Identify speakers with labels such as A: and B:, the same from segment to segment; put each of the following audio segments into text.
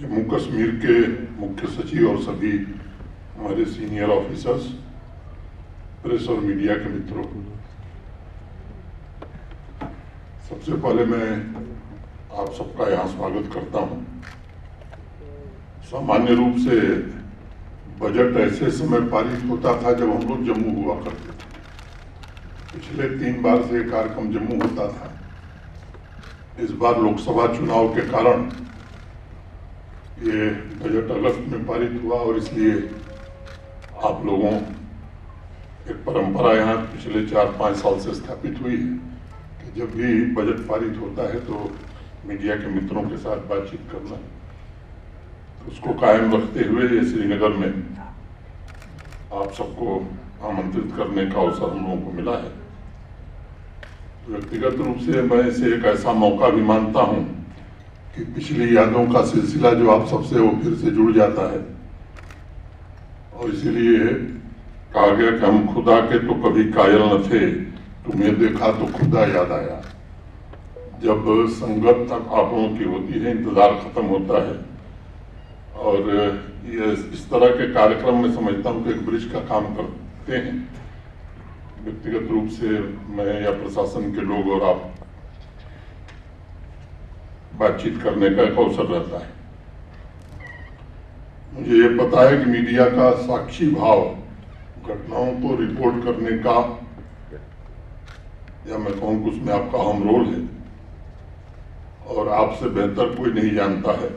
A: जम्मू कश्मीर के मुख्य सचिव और सभी हमारे सीनियर ऑफिसर्स, प्रेस और मीडिया के मित्रों, सबसे पहले मैं आप सबका यहाँ स्वागत करता हूँ। सामान्य रूप से बजट ऐसे समय पारित होता था जब हम लोग जम्मू हुआ करते थे। पिछले 3 बार से कार्यक्रम जम्मू होता था। इस बार लोकसभा चुनाव के कारण ये बजट अगस्त में पारित हुआ और इसलिए आप लोगों एक परंपरा यहाँ पिछले 4-5 साल से स्थापित हुई है कि जब भी बजट पारित होता है तो मीडिया के मित्रों के साथ बातचीत करना, उसको कायम रखते हुए ये श्रीनगर में आप सबको आमंत्रित करने का अवसर हम लोगों को मिला है। व्यक्तिगत रूप से मैं इसे एक ऐसा मौका भी मानता हूँ कि पिछली यादों का सिलसिला जो आप सबसे वो फिर से जुड़ जाता है, और इसीलिए कहा गया कि हम खुदा के तो कभी कायल न थे, तुम्हें देखा तो खुदा याद आया। जब संगत तक आप लोगों की होती है, इंतजार खत्म होता है, और ये इस तरह के कार्यक्रम में समझता हूँ कि एक ब्रिज का काम करते हैं। व्यक्तिगत रूप से मैं या प्रशासन के लोग और आप बातचीत करने का एक अवसर रहता है। मुझे ये पता है कि मीडिया का साक्षी भाव घटनाओं को रिपोर्ट करने का, या मैं कहूँ कि उसमें आपका अहम रोल है, और आपसे बेहतर कोई नहीं जानता है।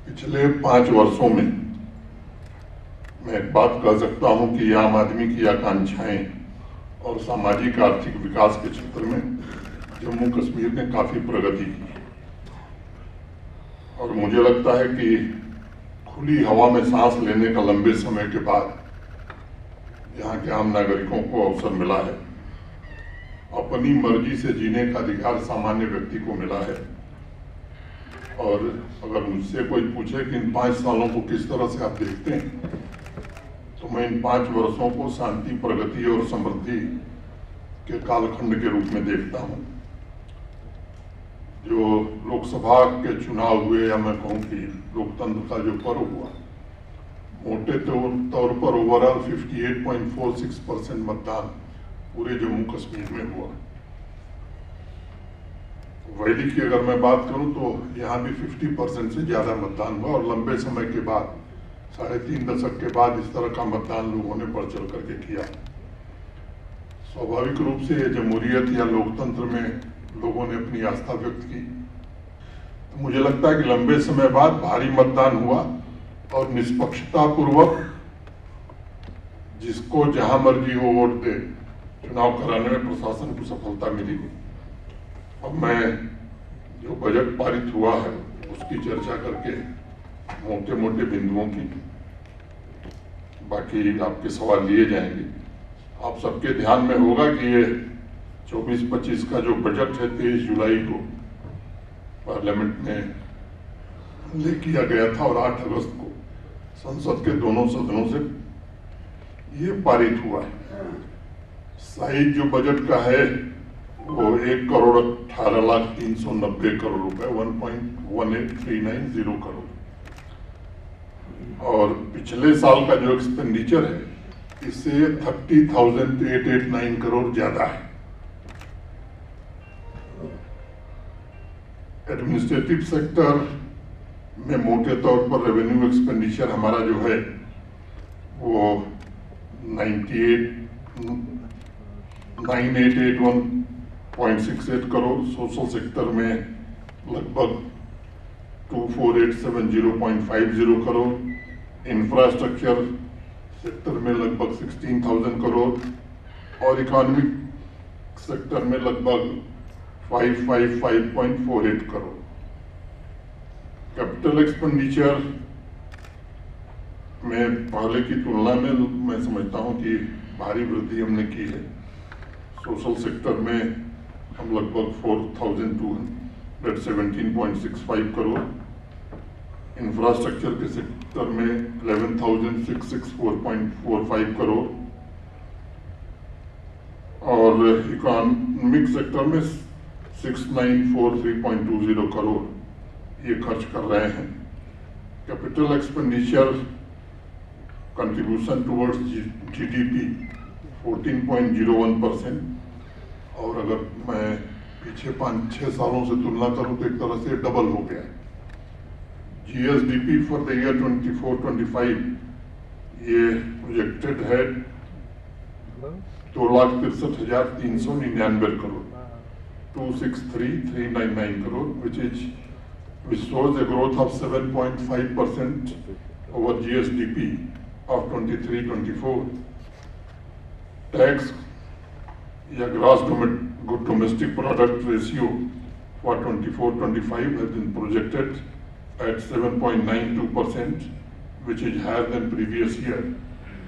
A: पिछले 5 वर्षों में मैं एक बात कह सकता हूँ कि आम आदमी की आकांक्षाएं और सामाजिक आर्थिक विकास के क्षेत्र में जम्मू कश्मीर ने काफी प्रगति की, और मुझे लगता है कि खुली हवा में सांस लेने का लंबे समय के बाद यहाँ के आम नागरिकों को अवसर मिला है। अपनी मर्जी से जीने का अधिकार सामान्य व्यक्ति को मिला है। और अगर मुझसे कोई पूछे कि इन 5 सालों को किस तरह से आप देखते हैं, तो मैं इन 5 वर्षों को शांति, प्रगति और समृद्धि के कालखंड के रूप में देखता हूँ। जो लोकसभा के चुनाव हुए, या मैं कहूँ कि लोकतंत्र का जो पर्व हुआ, मोटे तौर पर ओवरऑल 58.46% मतदान पूरे जम्मू कश्मीर में हुआ। वैली की अगर मैं बात करूं तो यहाँ भी 50% से ज्यादा मतदान हुआ, और लंबे समय के बाद 3.5 दशक के बाद इस तरह का मतदान लोगों ने बढ़ चढ़ करके किया। स्वाभाविक रूप से जमहूरियत या लोकतंत्र में लोगों ने अपनी आस्था व्यक्त की। तो मुझे लगता है कि लंबे समय बाद भारी मतदान हुआ, और निष्पक्षता पूर्वक जिसको जहां मर्जी हो वोट दे, चुनाव कराने में प्रशासन को सफलता मिली। अब मैं जो बजट पारित हुआ है उसकी चर्चा करके मोटे मोटे बिंदुओं की, बाकी आपके सवाल लिए जाएंगे। आप सबके ध्यान में होगा कि ये 24-25 का जो बजट है 23 जुलाई को पार्लियामेंट में ले किया गया था, और 8 अगस्त को संसद के दोनों सदनों से ये पारित हुआ है। साइज जो बजट का है वो 1,18,390 करोड़ रुपए, 1.18390 करोड़। और पिछले साल का जो एक्सपेंडिचर है इससे 30,889 करोड़ ज्यादा है। एडमिनिस्ट्रेटिव सेक्टर में मोटे तौर पर रेवेन्यू एक्सपेंडिचर हमारा जो है वो 9881.68 करोड़, सोशल सेक्टर में लगभग 24,870.50 करोड़, इंफ्रास्ट्रक्चर सेक्टर में लगभग 16,000 करोड़, और इकोनॉमिक सेक्टर में लगभग 555.48 करोड़। कैपिटल एक्सपेंडिचर में पहले की तुलना में मैं समझता हूं कि भारी वृद्धि हमने की है। सोशल सेक्टर में हम लगभग 4,217.65 करोड़, इंफ्रास्ट्रक्चर के सेक्टर में 11,664.45 करोड़, और इकोनॉमिक सेक्टर में 6,943.20 करोड़ ये खर्च कर रहे हैं। Capital expenditure contribution towards GDP 14.01%, और अगर मैं पीछे 5-6 सालों से तुलना करूं तो एक तरह से डबल हो गया है। जीएसडीपी फॉर द ईयर 24-25 ये प्रोजेक्टेड है 2,63,399 crore, 263,399 crore, which shows a growth of 7.5% over GSDP of 23-24. Tax या gross domestic product ratio for 24-25 has been projected at 7.92%, which is higher than previous year,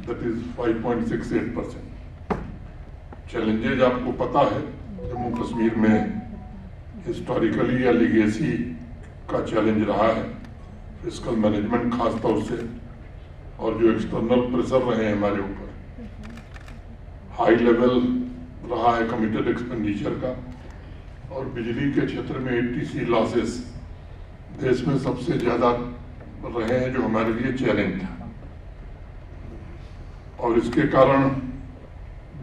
A: that is 5.68%. Challenges आपको पता है, जम्मू कश्मीर में historically या legacy का challenge रहा है, fiscal management खास तौर से, और जो एक्सटर्नल प्रेशर रहे हैं हमारे ऊपर, हाई लेवल रहा है कमिटेड एक्सपेंडिचर का, और बिजली के क्षेत्र में एटीसी लॉसेस देश में सबसे ज्यादा रहे हैं, जो हमारे लिए चैलेंज था, और इसके कारण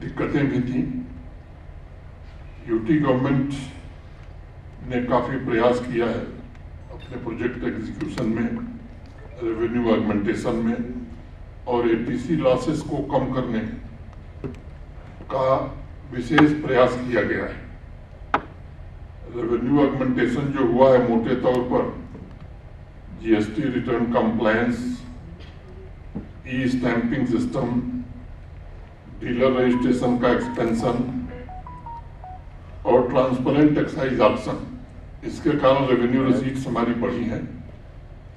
A: दिक्कतें भी थी। यूटी गवर्नमेंट ने काफी प्रयास किया है अपने प्रोजेक्ट एग्जीक्यूशन में, रेवेन्यू ऑगमेंटेशन में, और एटीसी लॉसेस को कम करने का विशेष प्रयास किया गया है। रेवेन्यू ऑगमेंटेशन जो हुआ है मोटे तौर पर जीएसटी रिटर्न कंप्लायंस, ई स्टैंपिंग सिस्टम, डीलर रजिस्ट्रेशन का एक्सपेंशन और ट्रांसपेरेंट एक्साइज ऑप्शन, इसके कारण रेवेन्यू रिसीट्स हमारी बढ़ी हैं,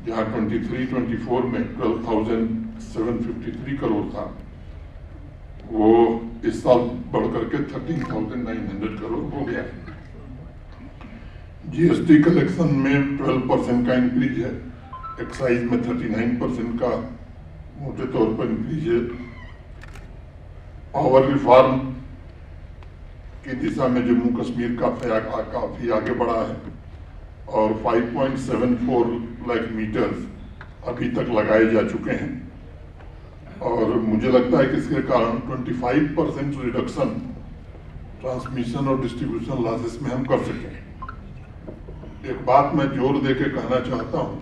A: जहां 23-24 में 12,753 करोड़ था, वो इस साल बढ़कर के 13,900 करोड़ हो गया है। जीएसटी कलेक्शन में 12% का इंक्रीज है, एक्साइज में 39% का मोटे तौर पर इंक्रीज है। पावर रिफॉर्म की दिशा में जम्मू कश्मीर काफी आगे बढ़ा है, और 5.74 लाख मीटर्स अभी तक लगाए जा चुके हैं, और मुझे लगता है कि इसके कारण 25% रिडक्शन ट्रांसमिशन और डिस्ट्रीब्यूशन लॉसेस में हम कर सके। एक बात मैं जोर दे के कहना चाहता हूं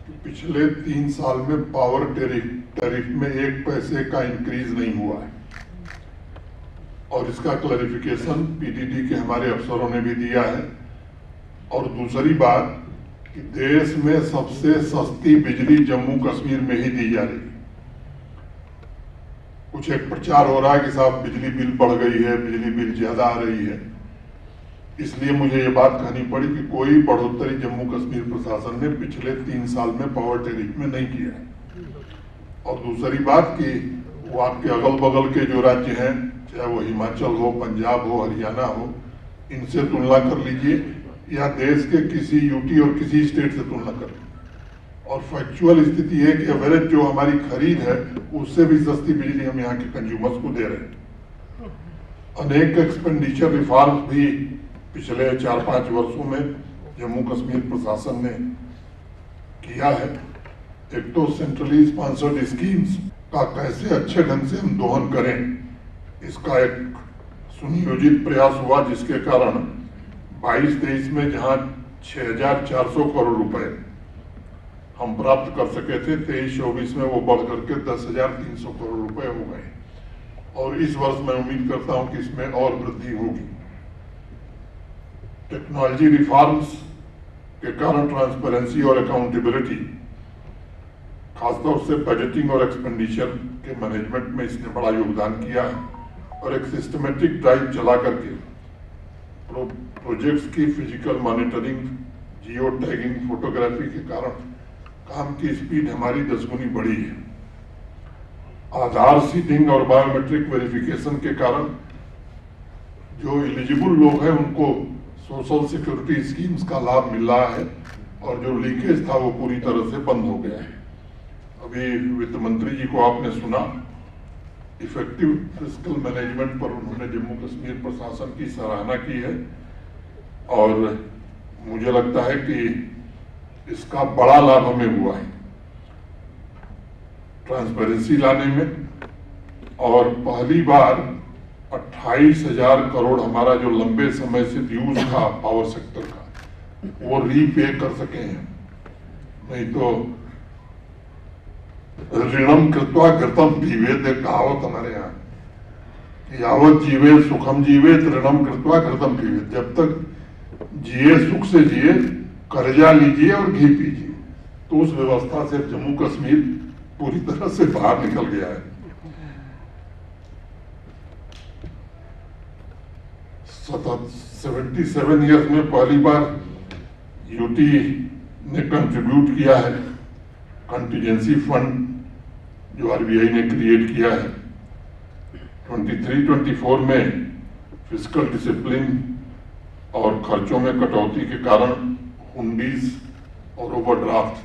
A: कि पिछले 3 साल में पावर टैरिफ में 1 पैसे का इंक्रीज नहीं हुआ है, और इसका क्लैरिफिकेशन पीडीडी के हमारे अफसरों ने भी दिया है। और दूसरी बात कि देश में सबसे सस्ती बिजली जम्मू कश्मीर में ही दी जा रही है। कुछ एक प्रचार हो रहा है कि साहब बिजली बिल बढ़ गई है, बिजली बिल ज्यादा आ रही है, इसलिए मुझे ये बात कहनी पड़ी कि कोई बढ़ोतरी जम्मू कश्मीर प्रशासन ने पिछले 3 साल में पावर टैरिफ में नहीं किया है। और दूसरी बात कि वो आपके अगल बगल के जो राज्य हैं, चाहे वो हिमाचल हो, पंजाब हो, हरियाणा हो, इनसे तुलना कर लीजिए, या देश के किसी यूटी और किसी स्टेट से तुलना कर लीजिए, और फैक्चुअल स्थिति है कि एवरेज जो हमारी खरीद है उससे भी सस्ती बिजली हम यहाँ के कंज्यूमर्स को दे रहे हैं। अनेक एक्सपेंडिचर रिफॉर्म्स भी पिछले 4-5 वर्षों में जम्मू कश्मीर प्रशासन ने किया है। एक तो सेंट्रली स्पॉन्सर्ड स्कीम्स का कैसे अच्छे ढंग से हम दोहन करें, इसका एक सुनियोजित प्रयास हुआ, जिसके कारण 22-23 में जहां 6,400 करोड़ रुपए हम प्राप्त कर सके थे, 23-24 में वो बढ़ करके 10,300 करोड़ रुपए हो गए, और इस वर्ष मैं उम्मीद करता हूं कि इसमें और वृद्धि होगी। टेक्नोलॉजी रिफॉर्म्स के कारण ट्रांसपेरेंसी और अकाउंटेबिलिटी, खासतौर से बजटिंग और एक्सपेंडिचर के मैनेजमेंट में इसने बड़ा योगदान किया है, और एक सिस्टमेटिक ड्राइव चला करके प्रोजेक्ट्स की physical monitoring, geo tagging, photography के कारण काम की स्पीड हमारी 10 गुनी बढ़ी है। आधार सीडिंग और बायोमेट्रिक वेरिफिकेशन के कारण जो एलिजिबल लोग हैं उनको सोशल सिक्योरिटी स्कीम्स का लाभ मिल रहा है, और जो लीकेज था वो पूरी तरह से बंद हो गया है। अभी वित्त मंत्री जी को आपने सुना, इफेक्टिव फिस्कल मैनेजमेंट पर उन्होंने जम्मू कश्मीर प्रशासन की सराहना की है, और मुझे लगता है कि इसका बड़ा लाभ हमें हुआ है। ट्रांसपेरेंसी लाने में, और पहली बार 28,000 करोड़ हमारा जो लंबे समय से ड्यूज था पावर सेक्टर का वो रीपे कर सके हैं। नहीं तो ऋणम कृत्वा घृतम पीवेत, एक कहावत हमारे यहाँ, यावत जीवे सुखम जीवे ऋणम कृत्वा घृतम पीवेत, जब तक जिए सुख से जिए, कर्जा लीजिए और घी पीजिए। तो उस व्यवस्था से जम्मू कश्मीर पूरी तरह से बाहर निकल गया है। 77 ईयर्स में पहली बार यूटी ने कंट्रीब्यूट किया है कंटीजेंसी फंड जो आरबीआई ने क्रिएट किया है। 23-24 में फिस्कल डिसिप्लिन और खर्चों में कटौती के कारण हुंडीज और ओवरड्राफ्ट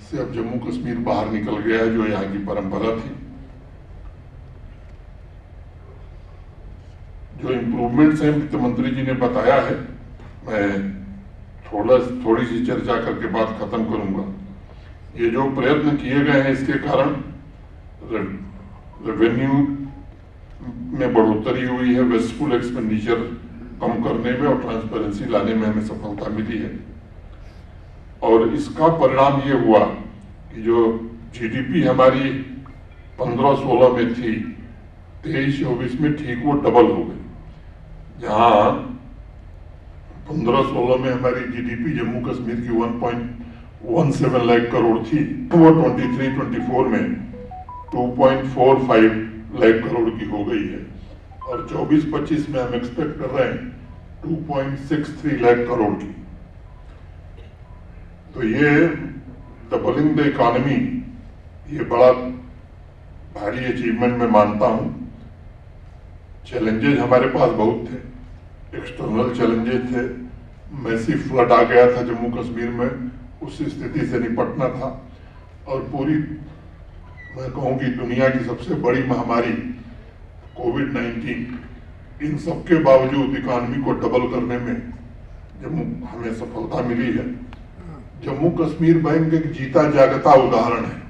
A: से अब जम्मू कश्मीर बाहर निकल गया है, जो यहाँ की परंपरा थी। जो इम्प्रूवमेंट्स हैं वित्त मंत्री जी ने बताया है, मैं थोड़ी सी चर्चा करके बात खत्म करूंगा। ये जो प्रयत्न किए गए हैं इसके कारण रेवेन्यू में बढ़ोतरी हुई है, वेस्टफुल एक्सपेंडिचर कम करने में और ट्रांसपेरेंसी लाने में हमें सफलता मिली है। और इसका परिणाम ये हुआ कि जो जीडीपी हमारी 15-16 में थी, 23-24 में ठीक वो डबल हो गई। जहां 15-16 में हमारी जीडीपी जम्मू कश्मीर की 1.17 लाख करोड़ थी, वो 23-24 में 2.45 लाख करोड़ की हो गई है। और 24-25 में हम एक्सपेक्ट कर रहे हैं 2.63 लाख करोड़ की। तो ये डबलिंग द इकोनॉमी, ये बड़ा भारी अचीवमेंट मैं मानता हूं। चैलेंजेस हमारे पास बहुत थे, एक्सटर्नल चैलेंजेस थे, मैसिव फ्लड आ गया था जम्मू कश्मीर में, उस स्थिति से निपटना था। और पूरी मैं कहूँ कि दुनिया की सबसे बड़ी महामारी कोविड-19, इन सबके बावजूद इकोनॉमी को डबल करने में हमें सफलता मिली है। जम्मू कश्मीर बैंक एक जीता जागता उदाहरण है।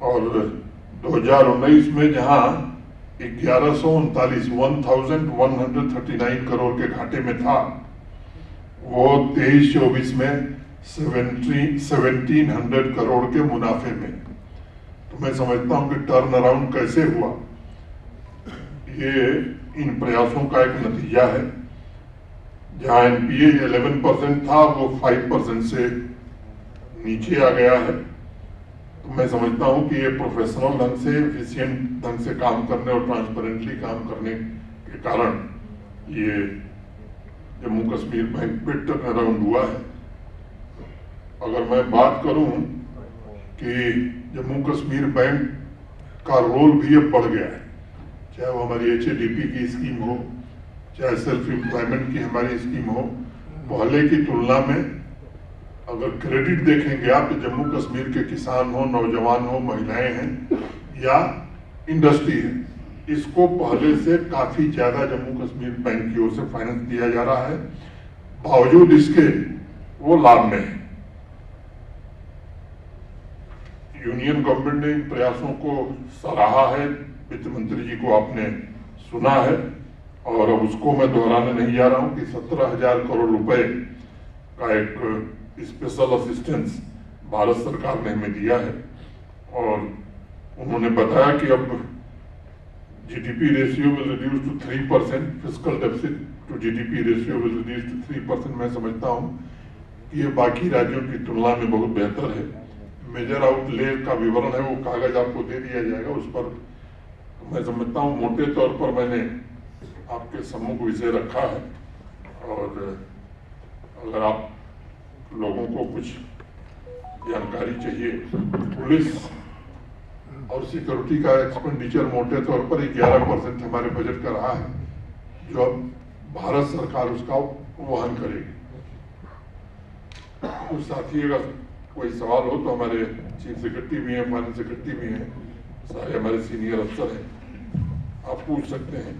A: और 2019 में जहां 1139 करोड़ के घाटे में था, वो 23-24 में 1700 करोड़ के मुनाफे में। तो मैं समझता हूं कि टर्न अराउंड कैसे हुआ, ये इन प्रयासों का एक नतीजा है। जहां एनपीए 11% था वो 5% से नीचे आ गया है। तो मैं समझता हूं कि ये प्रोफेशनल ढंग से, एफिशिएंट ढंग से काम करने और ट्रांसपेरेंटली काम करने के कारण ये जम्मू कश्मीर बैंक पे टर्न अराउंड हुआ है। अगर मैं बात करूं कि जम्मू कश्मीर बैंक का रोल भी अब बढ़ गया है, चाहे वो हमारी एचएडीपी की स्कीम हो, चाहे सेल्फ एम्प्लॉयमेंट की हमारी स्कीम हो, पहले की तुलना में अगर क्रेडिट देखेंगे आप, तो जम्मू कश्मीर के किसान हो, नौजवान हो, महिलाएं हैं या इंडस्ट्री है, इसको पहले से काफी ज्यादा जम्मू कश्मीर बैंक की ओर से फाइनेंस दिया जा रहा है। बावजूद इसके वो लाभ में है। यूनियन गवर्नमेंट ने इन प्रयासों को सराहा है, वित्त मंत्री जी को आपने सुना है, और अब उसको मैं दोहराने नहीं जा रहा हूं कि 17,000 करोड़ रुपए का एक स्पेशल असिस्टेंस भारत सरकार ने हमें दिया है। और उन्होंने बताया कि अब GDP ratio will reduce to 3%, fiscal deficit to GDP ratio will reduce to 3%। मैं समझता हूं कि ये बाकी राज्यों की तुलना में बहुत बेहतर है। मेजर आउटले का विवरण है, वो कागज आपको दे दिया जाएगा। उस पर मैं समझता हूँ मोटे तौर पर मैंने आपके सम्मुख विषय रखा है। और अगर आप लोगों को कुछ जानकारी चाहिए, पुलिस और सिक्योरिटी का एक्सपेंडिचर मोटे तौर पर 11% हमारे बजट का रहा है, जो अब भारत सरकार उसका वहन करेगी। कुछ साथी अगर कोई सवाल हो तो हमारे चीफ सेक्रेटरी भी हैं, फाइनेंस सेक्रेटरी भी हैं, सारे हमारे सीनियर अफसर हैं, आप पूछ सकते हैं।